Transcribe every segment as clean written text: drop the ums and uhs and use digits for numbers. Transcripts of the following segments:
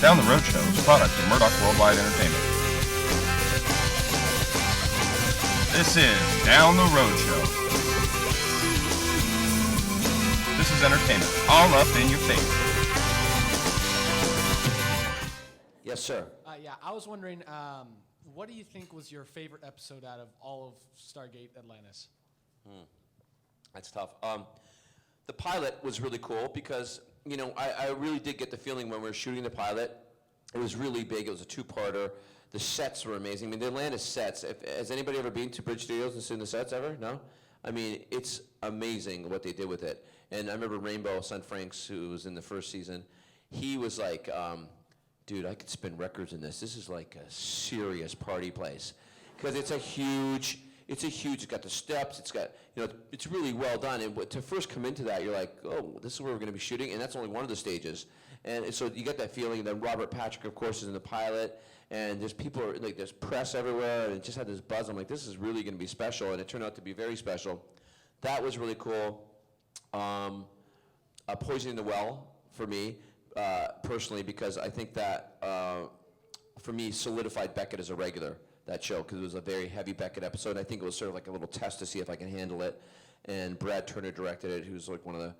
Down the Road Show is a product of Murdock Worldwide Entertainment. This is Down the Road Show. This is entertainment, all up in your face. Yes, sir. Yeah, I was wondering, what do you think was your favorite episode out of all of Stargate Atlantis? That's tough. The pilot was really cool because, you know, I really did get the feeling when we were shooting the pilot, it was really big. It was a two-parter. The sets were amazing. I mean, the Atlantis sets, has anybody ever been to Bridge Studios and seen the sets ever? No? I mean, it's amazing what they did with it. And I remember Rainbow, Son Franks, who was in the first season, he was like, dude, I could spin records in this. This is like a serious party place. Because it's huge, it's got the steps, it's got, you know, it's really well done. And to first come into that, you're like, oh, this is where we're going to be shooting, and that's only one of the stages. And so you get that feeling. And then Robert Patrick, of course, is in the pilot, and there's people, like there's press everywhere, and it just had this buzz. I'm like, this is really going to be special, and it turned out to be very special. That was really cool. Poisoning the Well, for me, personally, because I think that, for me, solidified Beckett as a regular, that show, because it was a very heavy Beckett episode. I think it was sort of like a little test to see if I can handle it. And Brad Turner directed it, who's like one of the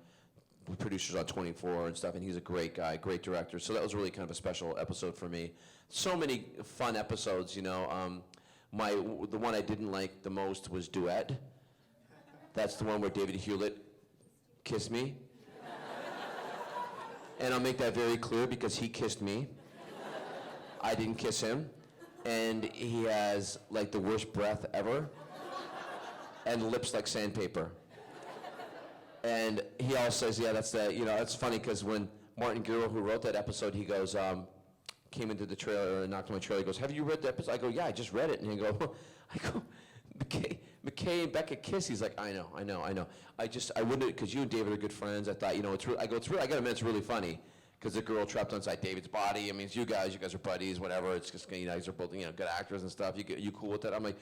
producers on 24 and stuff, and he's a great guy, great director. So that was really kind of a special episode for me. So many fun episodes, you know. The one I didn't like the most was Duet. That's the one where David Hewlett kissed me. And I'll make that very clear because he kissed me. I didn't kiss him. And he has like the worst breath ever and lips like sandpaper. And he always says, yeah, that's the, you know, it's funny because when Martin Giro, who wrote that episode, he goes, came into the trailer and knocked on my trailer, he goes, have you read the episode? I go, yeah, I just read it. And he go, McKay and Beckett kiss. He's like, I know. I wouldn't, because you and David are good friends. I thought, you know, it's really, I gotta admit, it's really funny. Because the girl trapped inside David's body. I mean, it's you guys are buddies, whatever. It's just, you guys are both, you know, good actors and stuff. You cool with that? I'm like,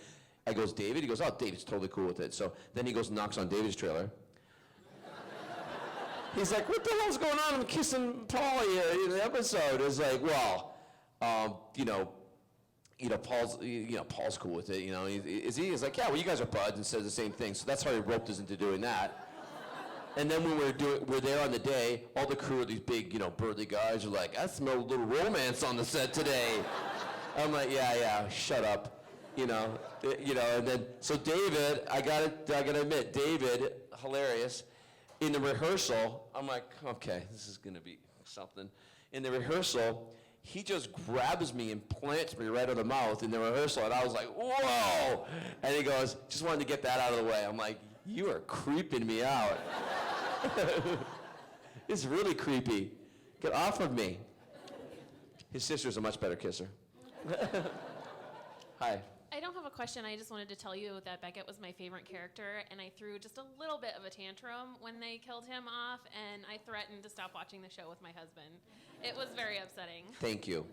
I goes, David? He goes, oh, David's totally cool with it. So then he goes and knocks on David's trailer. He's like, what the hell's going on? I'm kissing Paul here in the episode. It's like, well, Paul's cool with it. You know, is he? He's like, yeah, well, you guys are buds, and says the same thing. So that's how he roped us into doing that. And then when we're there on the day, all the crew are these big, you know, burly guys are like, I smell a little romance on the set today. I'm like, yeah, shut up, you know, and then, so David, I gotta admit, David, hilarious, in the rehearsal, I'm like, okay, this is gonna be something. In the rehearsal, he just grabs me and plants me right in the mouth in the rehearsal, and I was like, whoa! And he goes, just wanted to get that out of the way. I'm like, you are creeping me out. It's really creepy. Get off of me. His sister's a much better kisser. Hi. I don't have a question. I just wanted to tell you that Beckett was my favorite character, and I threw just a little bit of a tantrum when they killed him off, and I threatened to stop watching the show with my husband. It was very upsetting. Thank you.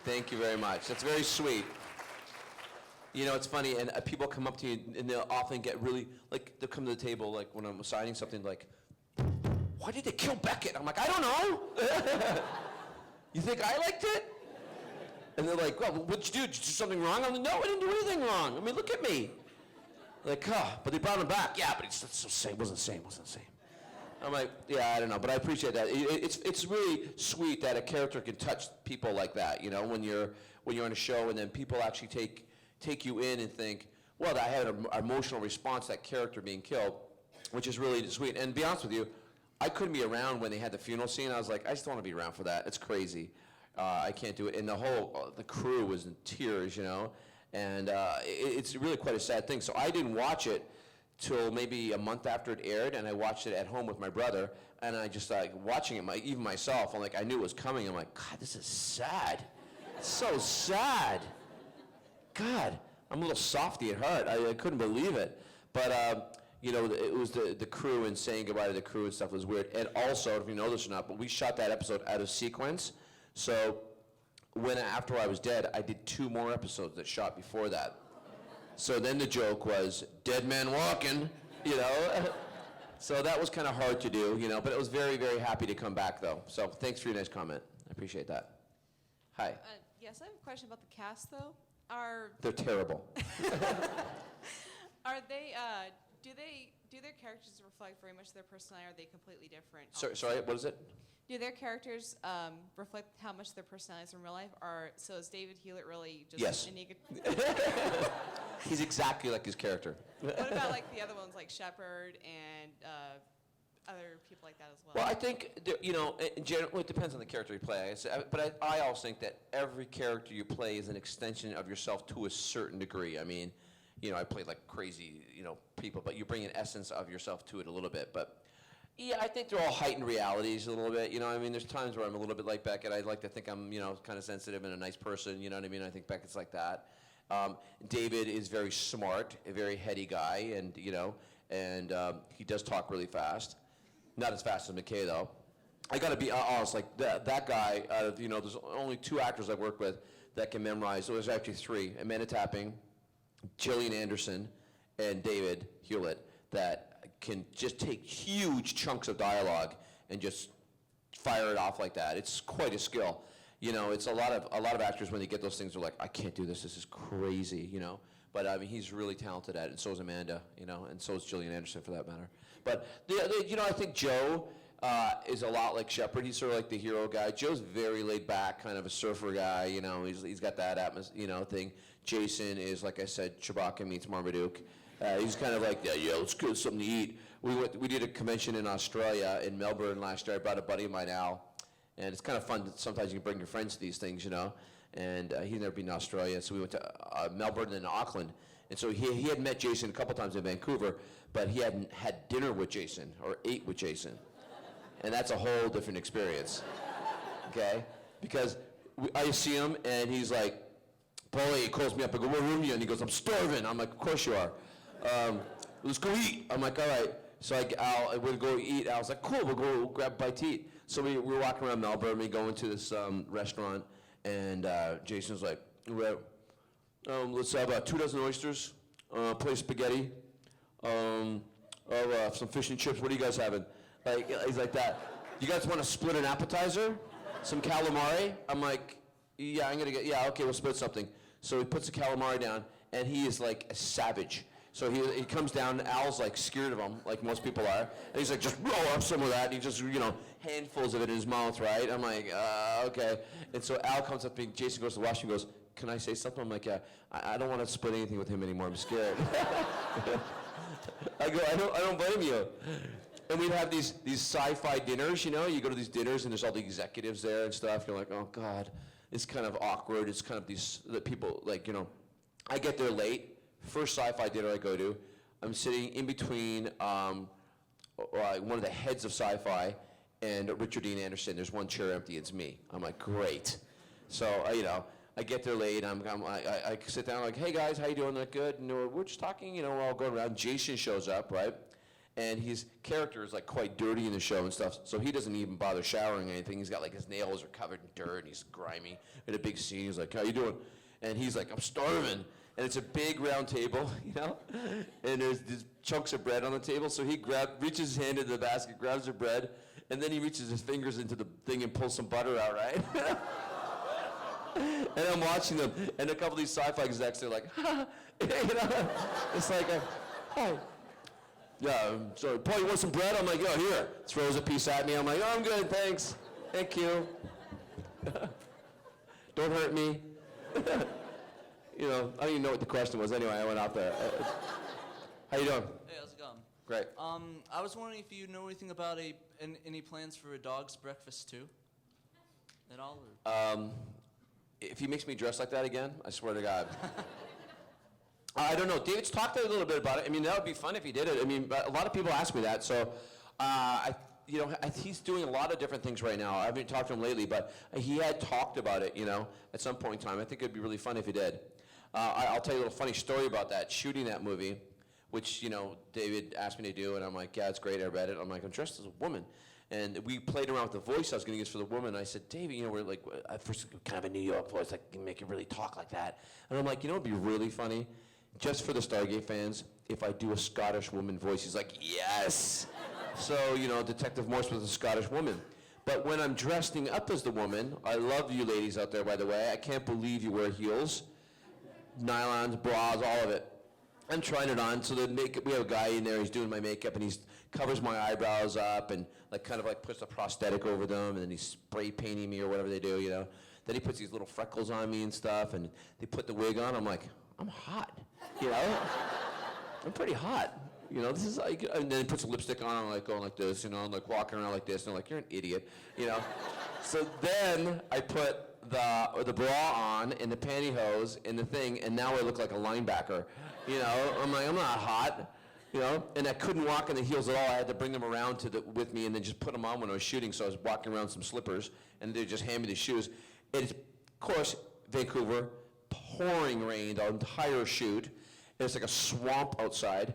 Thank you very much. That's very sweet. You know, it's funny, and people come up to you, and they'll often get really, like, they'll come to the table, like, when I'm signing something, like, why did they kill Beckett? I'm like, I don't know. You think I liked it? And they're like, well, what'd you do? Did you do something wrong? I'm like, no, I didn't do anything wrong. I mean, look at me. Like, but they brought him back. Yeah, but it's the same. Wasn't the same. I'm like, yeah, I don't know, but I appreciate that. It's really sweet that a character can touch people like that, you know, when you're on a show and then people actually take you in and think, well, I had an emotional response to that character being killed, which is really sweet. And to be honest with you, I couldn't be around when they had the funeral scene. I was like, I just don't want to be around for that. It's crazy. I can't do it. And the crew was in tears, you know, and it's really quite a sad thing. So I didn't watch it till maybe a month after it aired, and I watched it at home with my brother, and I just like watching it, even myself, I'm like, I knew it was coming. I'm like, God, this is sad. It's so sad. God, I'm a little softy at heart. I couldn't believe it. But, you know, it was the crew and saying goodbye to the crew and stuff was weird. And also, if you know this or not, but we shot that episode out of sequence. So after I was dead, I did 2 more episodes that shot before that. So then the joke was, dead man walking, you know. So that was kind of hard to do, you know, but it was very, very happy to come back, though. So thanks for your nice comment. I appreciate that. Hi. Yes, I have a question about the cast, though. They're terrible. Are they? Do their characters reflect very much their personality? Or are they completely different? Sorry, what is it? Do their characters reflect how much their personalities in real life are? So is David Hewlett really just Yes. an ego? He's exactly like his character. What about like the other ones, like Shepard and other people like that as well? Well, I think, in general, it depends on the character you play. But I also think that every character you play is an extension of yourself to a certain degree. I mean, I play like crazy, people, but you bring an essence of yourself to it a little bit. But yeah, I think they're all heightened realities a little bit. I mean, there's times where I'm a little bit like Beckett. I like to think I'm, kind of sensitive and a nice person. You know what I mean? I think Beckett's like that. David is very smart, a very heady guy, and he does talk really fast. Not as fast as McKay, though. I got to be honest, like that guy, there's only 2 actors I've worked with that can memorize. So there's actually 3, Amanda Tapping, Gillian Anderson, and David Hewlett, that can just take huge chunks of dialogue and just fire it off like that. It's quite a skill. It's a lot of actors, when they get those things, are like, I can't do this. This is crazy, But I mean, he's really talented at it, and so is Amanda, and so is Gillian Anderson for that matter. But I think Joe is a lot like Shepard. He's sort of like the hero guy. Joe's very laid back, kind of a surfer guy. He's got that thing. Jason is, like I said, Chewbacca meets Marmaduke. He's kind of like, yeah, let's get something to eat. We did a convention in Australia, in Melbourne last year. I brought a buddy of mine, Al, and it's kind of fun. Sometimes you can bring your friends to these things, And he'd never been to Australia, so we went to Melbourne and then Auckland. And so he had met Jason a couple times in Vancouver, but he hadn't had dinner with Jason or ate with Jason. And that's a whole different experience, okay? Because I see him, and he's like, Paulie, he calls me up. I go, what room are you in? He goes, I'm starving. I'm like, of course you are. Let's go eat. I'm like, all right. So we'll go eat. I was like, cool, we'll go grab a bite to eat. So we were walking around Melbourne. We go into this restaurant, and Jason's like, let's have 2 dozen oysters, plate of spaghetti, some fish and chips. What are you guys having? Like, he's like that. You guys want to split an appetizer? Some calamari? I'm like, yeah, okay, we'll split something. So he puts the calamari down, and he is like a savage. So he comes down, Al's like scared of him, like most people are. And he's like, just roll up some of that. And he just, handfuls of it in his mouth, right? I'm like, okay. And so Al comes up to me, Jason goes to the washroom and goes, can I say something? I'm like, yeah, I don't want to split anything with him anymore. I'm scared. I go, I don't blame you. And we'd have these sci-fi dinners, You go to these dinners and there's all the executives there and stuff. You're like, oh God, it's kind of awkward. It's kind of the people, like, I get there late. First sci-fi dinner I go to, I'm sitting in between one of the heads of sci-fi and Richard Dean Anderson. There's one chair empty. It's me. I'm like, great. So I get there late. I sit down like, hey guys, how you doing? They're good. And we're just talking. We're all going around. Jason shows up, right? And his character is like quite dirty in the show and stuff. So he doesn't even bother showering or anything. He's got like his nails are covered in dirt and he's grimy. In a big scene, he's like, how you doing? And he's like, I'm starving. And it's a big round table, and there's these chunks of bread on the table. So he reaches his hand into the basket, grabs the bread, and then he reaches his fingers into the thing and pulls some butter out, right? And I'm watching them, and a couple of these sci-fi execs, they're like, it's like, hi. Yeah, so Paul, you want some bread? I'm like, oh, here. Throws a piece at me. I'm like, oh, I'm good, thanks. Thank you. Don't hurt me. I don't even know what the question was. Anyway, I went out there. How you doing? Hey, how's it going? Great. I was wondering if you know anything about any plans for a dog's breakfast too? At all? Or? If he makes me dress like that again, I swear to God. I don't know. David's talked a little bit about it. I mean, that would be fun if he did it. I mean, but a lot of people ask me that. So, he's doing a lot of different things right now. I haven't talked to him lately, but he had talked about it, at some point in time. I think it'd be really fun if he did. I'll tell you a little funny story about that, shooting that movie, which, David asked me to do, and I'm like, yeah, it's great, I read it. I'm like, I'm dressed as a woman. And we played around with the voice I was going to use for the woman. I said, David, we're like, at first kind of a New York voice, like, can make it really talk like that. And I'm like, it'd be really funny, just for the Stargate fans, if I do a Scottish woman voice. He's like, yes! So, Detective Morse was a Scottish woman. But when I'm dressing up as the woman, I love you ladies out there, by the way. I can't believe you wear heels, nylons, bras, all of it. I'm trying it on. So the makeup, we have a guy in there. He's doing my makeup, and he covers my eyebrows up, and kind of puts a prosthetic over them, and then he's spray painting me or whatever they do, Then he puts these little freckles on me and stuff, and they put the wig on. I'm like, I'm hot, I'm pretty hot. This is and then he puts a lipstick on, I'm going like this, I'm walking around like this, and they're like, you're an idiot, So then I put the bra on and the pantyhose and the thing, and now I look like a linebacker, I'm like, I'm not hot, and I couldn't walk in the heels at all. I had to bring them around with me and then just put them on when I was shooting, so I was walking around some slippers, and they just hand me the shoes. It's, of course, Vancouver, pouring rain the entire shoot, and it's like a swamp outside.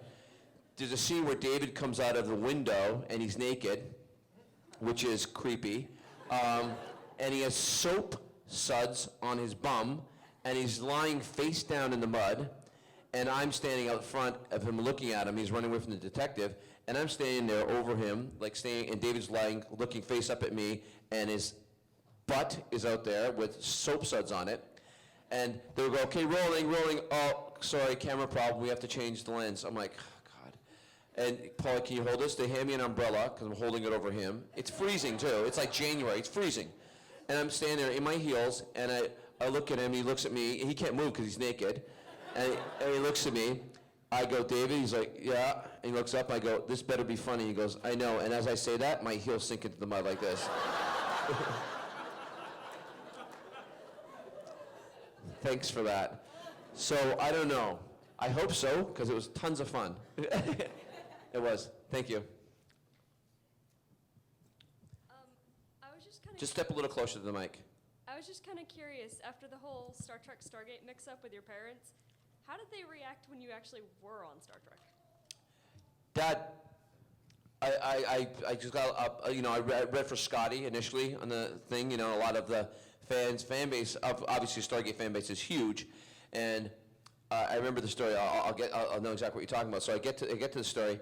There's a scene where David comes out of the window and he's naked, which is creepy, and he has soap suds on his bum, and he's lying face down in the mud, and I'm standing out front of him looking at him. He's running away from the detective, and I'm standing there over him, and David's lying, looking face up at me, and his butt is out there with soap suds on it, and they would go, okay, rolling, oh, sorry, camera problem, we have to change the lens. I'm like, and Paula, can you hold this? They hand me an umbrella because I'm holding it over him. It's freezing too. It's like January. It's freezing. And I'm standing there in my heels, and I look at him. He looks at me. He can't move because he's naked. And he looks at me. I go, David? He's like, yeah. And he looks up. I go, this better be funny. He goes, I know. And as I say that, my heels sink into the mud like this. Thanks for that. So I don't know. I hope so, because it was tons of fun. It was. Thank you. I was just kind of. Just step a little closer to the mic. I was just kind of curious, after the whole Star Trek Stargate mix-up with your parents, how did they react when you actually were on Star Trek? Dad, I just got I read for Scotty initially on the thing. A lot of the fan base, obviously Stargate fan base is huge, and I remember the story. I'll know exactly what you're talking about. So I get to the story,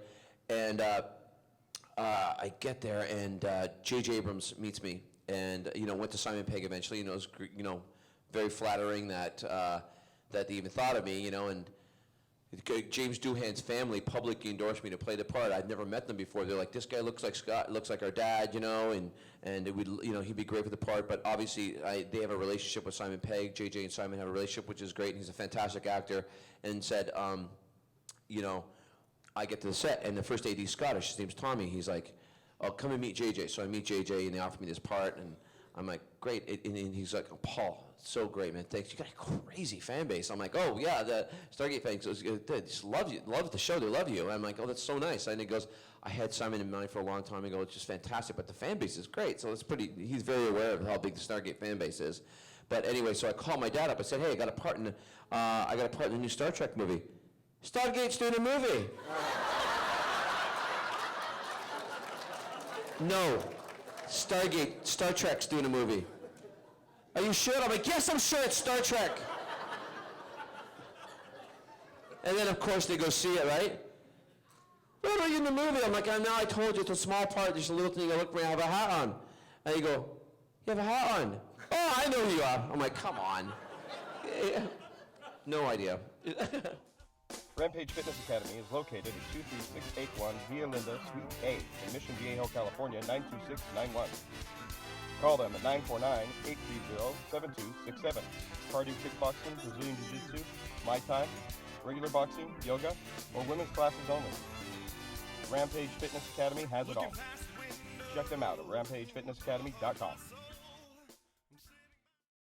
and I get there, and J.J. Abrams meets me, and went to Simon Pegg eventually. It was very flattering that they even thought of me. And James Doohan's family publicly endorsed me to play the part. I'd never met them before. They're like, this guy looks like Scott, looks like our dad, and it would, he'd be great for the part. But obviously, they have a relationship with Simon Pegg. JJ and Simon have a relationship, which is great. And he's a fantastic actor. And said, I get to the set, and the first AD's Scottish. His name's Tommy. He's like, oh, come and meet JJ. So I meet JJ, and they offer me this part, and I'm like, great. And he's like, oh, Paul, so great, man. Thanks. You got a crazy fan base. I'm like, oh, yeah, the Stargate fans they just love you. Love the show. They love you. I'm like, oh, that's so nice. And he goes, I had Simon in mind for a long time ago. It's just fantastic, but the fan base is great. So he's very aware of how big the Stargate fan base is. But anyway, so I called my dad up. I said, hey, I got a part in the new Star Trek movie. Stargate's doing a movie. No. Star Trek's doing a movie. Are you sure? I'm like, yes, I'm sure it's Star Trek. And then, of course, they go see it, right? What are you in the movie? I'm like, now I told you it's a small part, just a little thing. I look for me, I have a hat on. And they go, you have a hat on? Oh, I know who you are. I'm like, come on. No idea. Rampage Fitness Academy is located at 23681 Via Linda, Suite A, in Mission Viejo, California, 92691. Call them at 949-830-7267. Cardio kickboxing, Brazilian Jiu-Jitsu, Muay Thai, regular boxing, yoga, or women's classes only. Rampage Fitness Academy has it all. Check them out at rampagefitnessacademy.com.